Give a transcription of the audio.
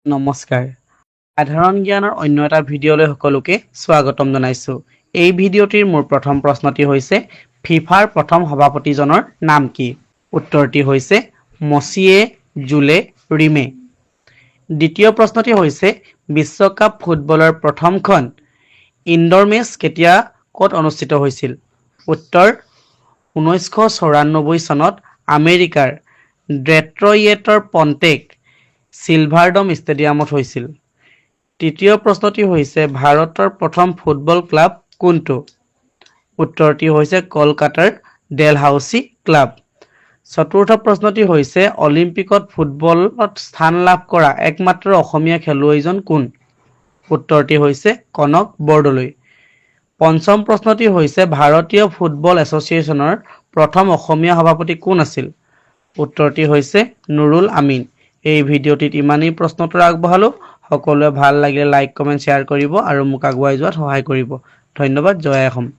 নমস্কাৰ সাধাৰণ জ্ঞানৰ অন্য এটা ভিডিঅ'লৈ সকলোকে স্বাগতম জনাইছো এই ভিডিঅ'টিৰ মোৰ প্ৰথম প্ৰশ্নটি হৈছে ফিফাৰ প্ৰথম সভাপতিজনৰ নাম কি উত্তৰটি হৈছে মচিয়ে জুলে ৰিমে দ্বিতীয় প্ৰশ্নটি হৈছে বিশ্বকাপ ফুটবলৰ প্ৰথমখন ইনডোৰ মেচ কেতিয়া ক'ত অনুষ্ঠিত হৈছিল উত্তৰ 1994 চনত আমেৰিকাৰ ডেট্ৰয়েটৰ পণ্টেক সিলভাৰডম ষ্টেডিয়ামত হৈছিল তৃতীয় প্ৰশ্নটি হৈছে ভাৰতৰ প্ৰথম ফুটবল ক্লাব কোনটো উত্তৰটি হৈছে কলকাতাৰ ডেলহাউসি ক্লাব চতুৰ্থ প্ৰশ্নটি হৈছে অলিম্পিকত ফুটবলত স্থান লাভ কৰা একমাত্ৰ অসমীয়া খেলুৱৈজন কোন উত্তৰটি হৈছে কনক বৰদলৈ পঞ্চম প্ৰশ্নটি হৈছে ভাৰতীয় ফুটবল এছ'চিয়েশ্যনৰ প্ৰথম অসমীয়া সভাপতি কোন আছিল উত্তৰটি হৈছে নুৰুল আমিন এই ভিডিঅ'টিত ইমানেই প্ৰশ্নোত্তৰ আগবঢ়ালো সকলোৱে ভাল লাগিলে লাইক কমেন্ট শ্বেয়াৰ কৰিব আৰু মোক আগুৱাই যোৱাত সহায় কৰিব ধন্যবাদ জয় অসম